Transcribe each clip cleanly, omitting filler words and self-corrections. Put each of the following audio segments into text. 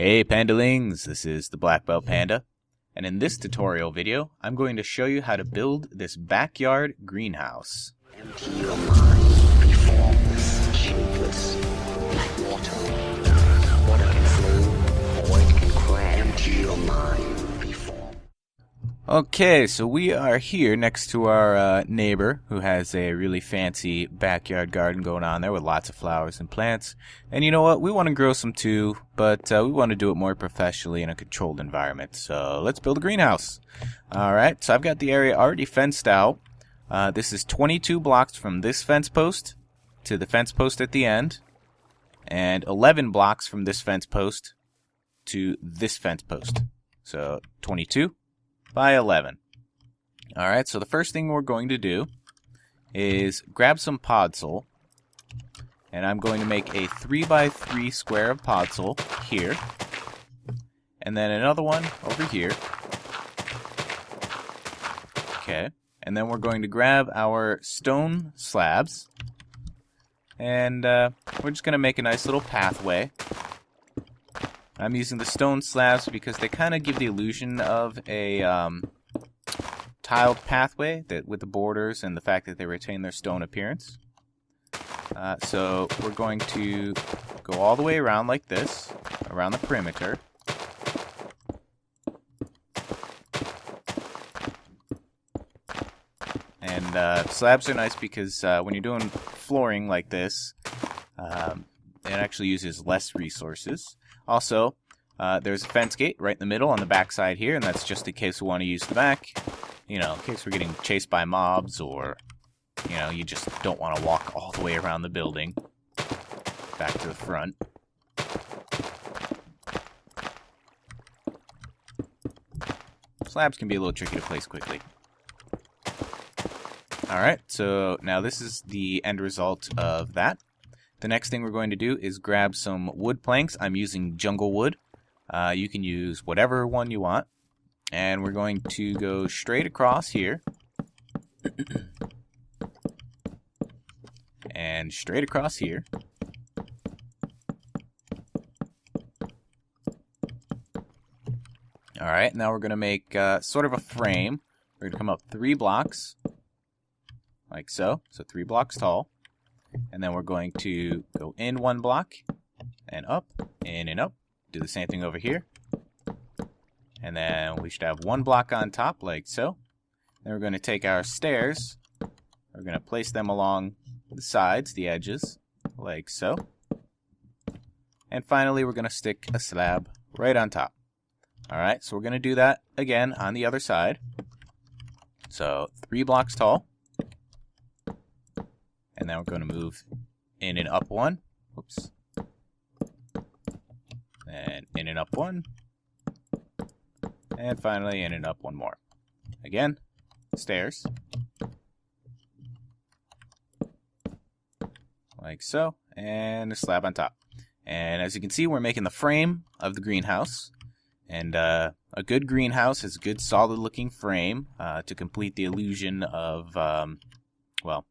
Hey Pandalings, this is the Black Belt Panda, and in this tutorial video, I'm going to show you how to build this backyard greenhouse. Empty your mind, be formless, shapeless, like water. Water can flow, or it can crash. Empty your mind, be formless. Okay, so we are here next to our neighbor who has a really fancy backyard garden going on there with lots of flowers and plants. And you know what? We want to grow some too, but we want to do it more professionally in a controlled environment. So let's build a greenhouse. Alright, so I've got the area already fenced out. This is 22 blocks from this fence post to the fence post at the end, and 11 blocks from this fence post to this fence post. So 22 by 11. Alright, so the first thing we're going to do is grab some podzol, and I'm going to make a 3x3 square of podzol here, and then another one over here. Okay, and then we're going to grab our stone slabs, and we're just going to make a nice little pathway. I'm using the stone slabs because they kind of give the illusion of a tiled pathway that with the borders and the fact that they retain their stone appearance. So we're going to go all the way around like this, around the perimeter. And slabs are nice because when you're doing flooring like this, it actually uses less resources. Also, there's a fence gate right in the middle on the back side here, and that's just in case we want to use the back. You know, in case we're getting chased by mobs, or, you know, you just don't want to walk all the way around the building back to the front. Slabs can be a little tricky to place quickly. Alright, so now this is the end result of that. The next thing we're going to do is grab some wood planks. I'm using jungle wood. You can use whatever one you want. And we're going to go straight across here. And straight across here. Alright, now we're going to make sort of a frame. We're going to come up 3 blocks. Like so. So 3 blocks tall. And then we're going to go in 1 block, and up, in and up. Do the same thing over here. And then we should have 1 block on top, like so. Then we're going to take our stairs. We're going to place them along the sides, the edges, like so. And finally, we're going to stick a slab right on top. Alright, so we're going to do that again on the other side. So 3 blocks tall. And then we're going to move in and up 1. Whoops. And in and up 1. And finally in and up 1 more. Again, stairs. Like so. And a slab on top. And as you can see, we're making the frame of the greenhouse. And a good greenhouse has a good solid looking frame to complete the illusion of, well,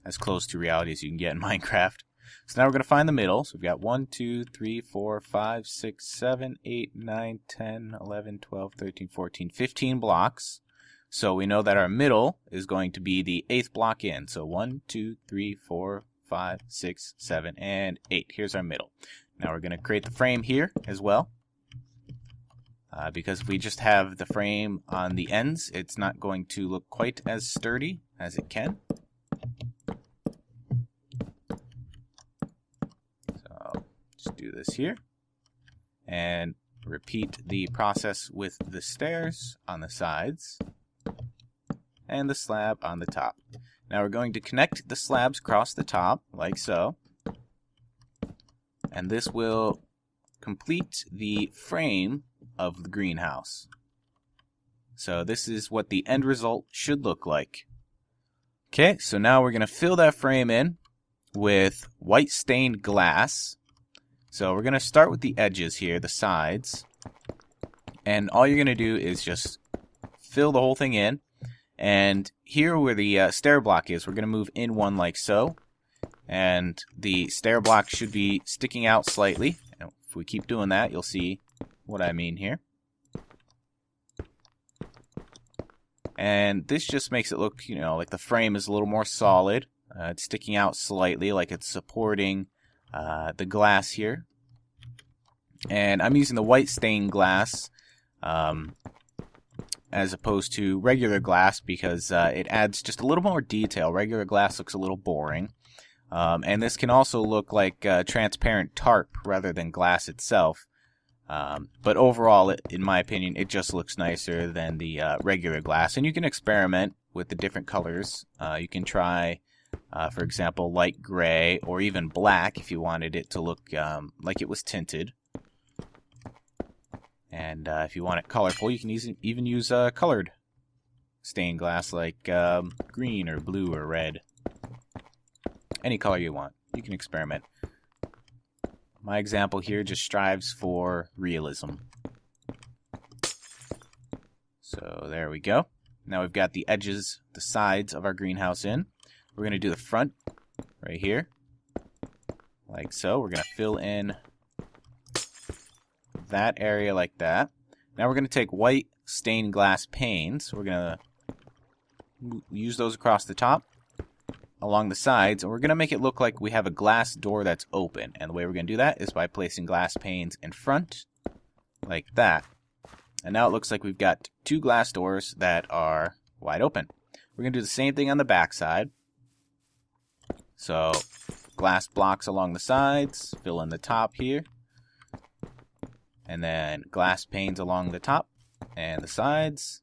as close to reality as you can get in Minecraft. So now we're going to find the middle. So we've got 1, 2, 3, 4, 5, 6, 7, 8, 9, 10, 11, 12, 13, 14, 15 blocks. So we know that our middle is going to be the 8th block in. So 1, 2, 3, 4, 5, 6, 7, and 8. Here's our middle. Now we're going to create the frame here as well. Because if we just have the frame on the ends, it's not going to look quite as sturdy as it can. Just do this here and repeat the process with the stairs on the sides and the slab on the top. Now we're going to connect the slabs across the top like so, and this will complete the frame of the greenhouse. So this is what the end result should look like. Okay, so now we're going to fill that frame in with white stained glass. So we're going to start with the edges here, the sides. And all you're going to do is just fill the whole thing in. And here where the stair block is, we're going to move in 1 like so. And the stair block should be sticking out slightly. if we keep doing that, you'll see what I mean here. And this just makes it look, you know, like the frame is a little more solid. It's sticking out slightly, like it's supporting the glass here. And I'm using the white stained glass as opposed to regular glass because it adds just a little more detail. Regular glass looks a little boring. And this can also look like transparent tarp rather than glass itself. But overall, in my opinion, it just looks nicer than the regular glass. And you can experiment with the different colors. You can try, for example, light gray or even black if you wanted it to look like it was tinted. And if you want it colorful, you can even use colored stained glass like green or blue or red. Any color you want. You can experiment. My example here just strives for realism. So there we go. Now we've got the edges, the sides of our greenhouse in. We're going to do the front right here. Like so. We're going to fill in that area like that. Now we're going to take white stained glass panes. We're going to use those across the top, along the sides, and we're going to make it look like we have a glass door that's open. And the way we're going to do that is by placing glass panes in front, like that. And now it looks like we've got two glass doors that are wide open. We're going to do the same thing on the back side. So, glass blocks along the sides, fill in the top here. And then glass panes along the top and the sides.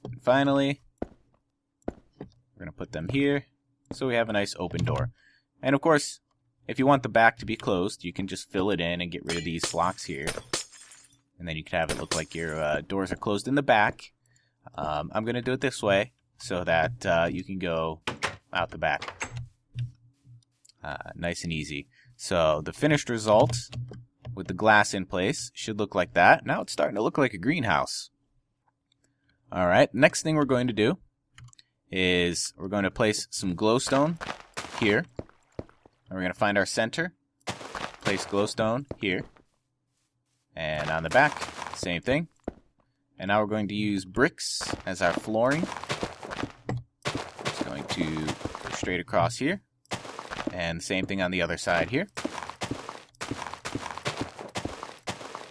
And finally, we're going to put them here. So we have a nice open door. And of course, if you want the back to be closed, you can just fill it in and get rid of these blocks here. And then you can have it look like your doors are closed in the back. I'm going to do it this way so that you can go out the back. Nice and easy. So the finished result with the glass in place should look like that. Now it's starting to look like a greenhouse. Alright, next thing we're going to do is we're going to place some glowstone here. And we're going to find our center, place glowstone here. And on the back, same thing. And now we're going to use bricks as our flooring. Just going to go straight across here. And same thing on the other side here.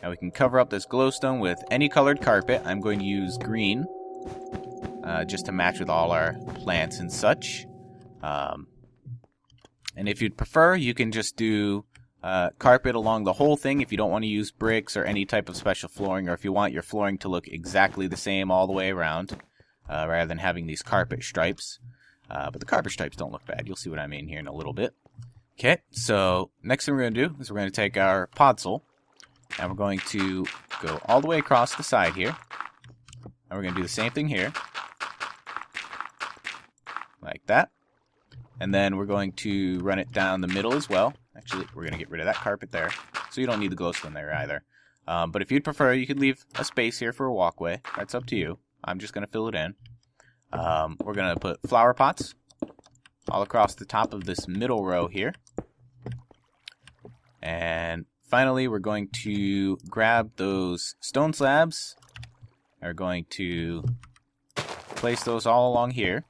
Now we can cover up this glowstone with any colored carpet. I'm going to use green. Just to match with all our plants and such. And if you'd prefer, you can just do carpet along the whole thing if you don't want to use bricks or any type of special flooring, or if you want your flooring to look exactly the same all the way around, rather than having these carpet stripes. But the carpet stripes don't look bad. You'll see what I mean here in a little bit. Okay, so next thing we're going to do is we're going to take our podzol, and we're going to go all the way across the side here. And we're going to do the same thing here. Like that. And then we're going to run it down the middle as well. Actually, we're going to get rid of that carpet there. So you don't need the glowstone there either. But if you'd prefer, you could leave a space here for a walkway. That's up to you. I'm just going to fill it in. We're going to put flower pots all across the top of this middle row here. And finally, we're going to grab those stone slabs. We're going to place those all along here.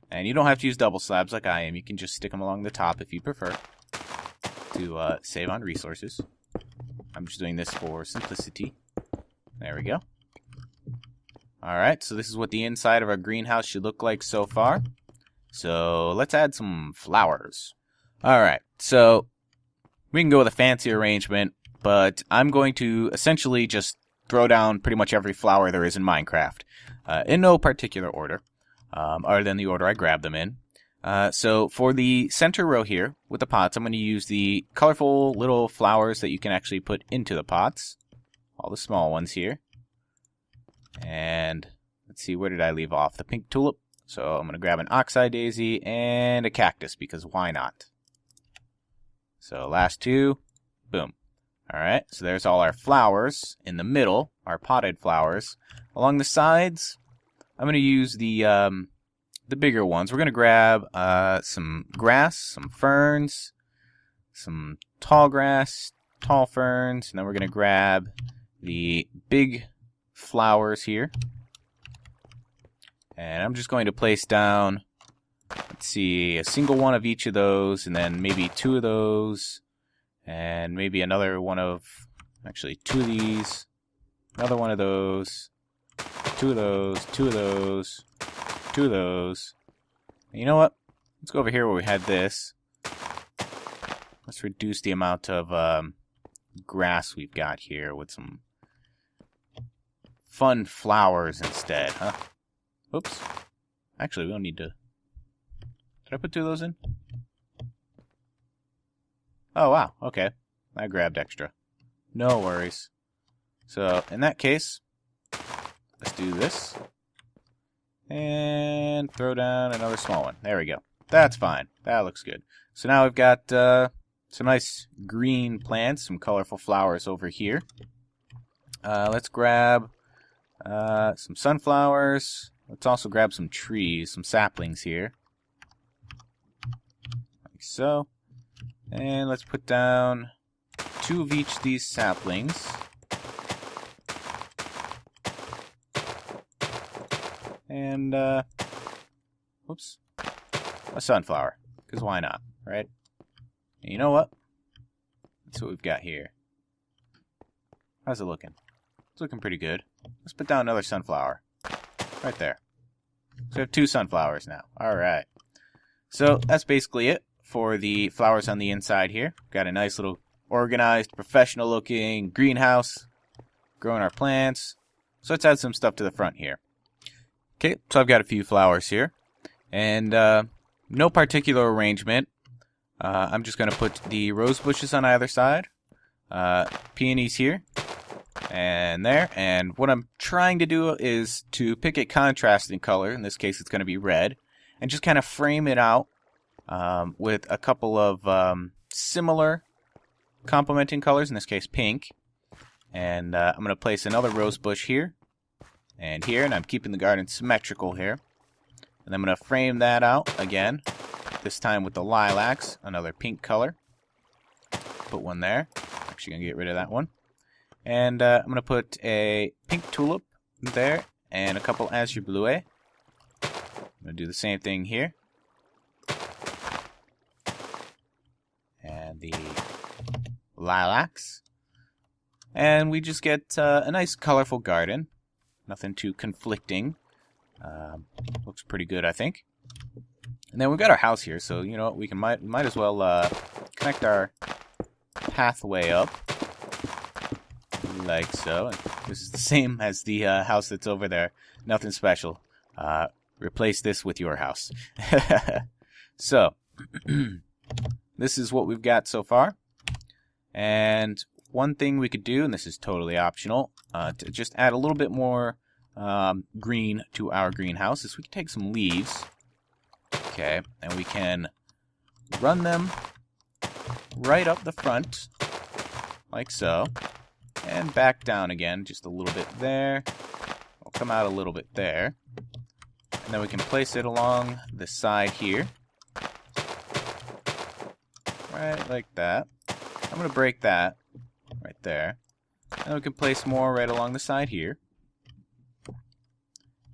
And you don't have to use double slabs like I am. You can just stick them along the top if you prefer to save on resources. I'm just doing this for simplicity. There we go. Alright, so this is what the inside of our greenhouse should look like so far. So let's add some flowers. Alright, so we can go with a fancy arrangement, but I'm going to essentially just throw down pretty much every flower there is in Minecraft. In no particular order. Other than the order I grabbed them in. So for the center row here, with the pots, I'm going to use the colorful little flowers that you can actually put into the pots. All the small ones here. And let's see, where did I leave off? The pink tulip. So I'm going to grab an oxeye daisy and a cactus, because why not? So last two, boom. Alright, so there's all our flowers in the middle, our potted flowers. Along the sides, I'm going to use the the bigger ones. We're going to grab some grass, some ferns, some tall grass, tall ferns, and then we're going to grab the big flowers here. And I'm just going to place down, let's see, a single one of each of those, and then maybe two of those, and maybe another one of, actually two of these, another one of those, two of those, two of those, two of those. And you know what? Let's go over here where we had this. Let's reduce the amount of grass we've got here with some fun flowers instead, huh? Oops. Actually, we don't need to... Did I put two of those in? Oh, wow. Okay. I grabbed extra. No worries. So, in that case, let's do this. And throw down another small one. There we go. That's fine. That looks good. So now we've got some nice green plants, some colorful flowers over here. Let's grab some sunflowers. Let's also grab some trees, some saplings here. Like so. And let's put down two of each of these saplings. And, whoops, a sunflower, because why not, right? And you know what? That's what we've got here. How's it looking? It's looking pretty good. Let's put down another sunflower. Right there. So we have two sunflowers now. Alright. So that's basically it for the flowers on the inside here. Got a nice little organized, professional looking greenhouse. Growing our plants. So let's add some stuff to the front here. Okay, so I've got a few flowers here. And no particular arrangement. I'm just going to put the rose bushes on either side. Peonies here. And there. And what I'm trying to do is to pick a contrasting color. In this case, it's going to be red. And just kind of frame it out with a couple of similar complementing colors. In this case, pink. And I'm going to place another rose bush here. And here. And I'm keeping the garden symmetrical here. And I'm going to frame that out again. This time with the lilacs. Another pink color. Put one there. Actually going to get rid of that one. And I'm going to put a pink tulip there and a couple azure bleuet. I'm going to do the same thing here. And the lilacs. And we just get a nice colorful garden. Nothing too conflicting. Looks pretty good, I think. And then we've got our house here, so you know what, we can might as well connect our pathway up. Like so. And this is the same as the house that's over there. Nothing special. Replace this with your house. So, this is what we've got so far. And one thing we could do, and this is totally optional, to just add a little bit more green to our greenhouse, is we can take some leaves. Okay, and we can run them right up the front, like so. And back down again, just a little bit there. We'll come out a little bit there. And then we can place it along the side here. Right like that. I'm going to break that right there. And we can place more right along the side here.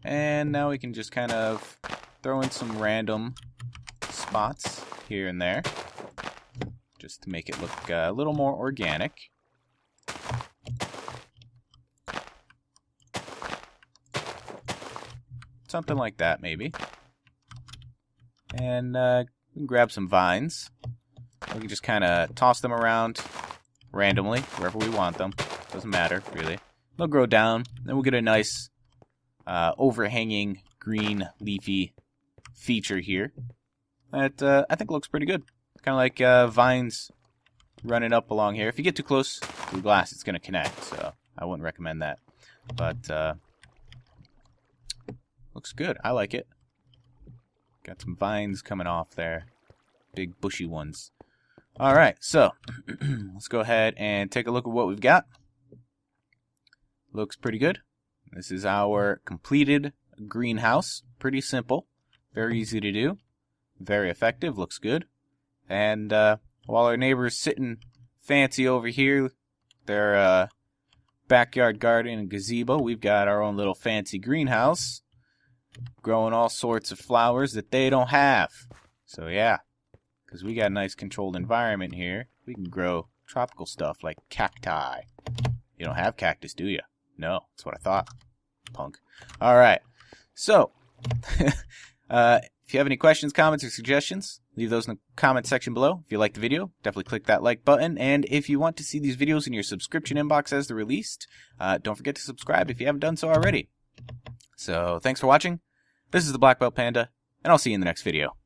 And now we can just kind of throw in some random spots here and there. Just to make it look a little more organic. Something like that, maybe. And we can grab some vines. We can just kind of toss them around randomly, wherever we want them. Doesn't matter, really. They'll grow down. Then we'll get a nice overhanging green leafy feature here. That I think looks pretty good. Kind of like vines running up along here. If you get too close to the glass, it's going to connect. So I wouldn't recommend that. But looks good. I like it. Got some vines coming off there. Big bushy ones. Alright, so let's go ahead and take a look at what we've got. Looks pretty good. This is our completed greenhouse. Pretty simple. Very easy to do. Very effective. Looks good. And while our neighbor's sitting fancy over here, their backyard garden and gazebo, we've got our own little fancy greenhouse, growing all sorts of flowers that they don't have. So yeah, because we got a nice controlled environment here, we can grow tropical stuff like cacti. You don't have cactus, do you? No, that's what I thought. Punk. Alright, so, if you have any questions, comments, or suggestions, leave those in the comment section below. If you liked the video, definitely click that like button. And if you want to see these videos in your subscription inbox as they're released, don't forget to subscribe if you haven't done so already. So, thanks for watching. This is the Black Belt Panda, and I'll see you in the next video.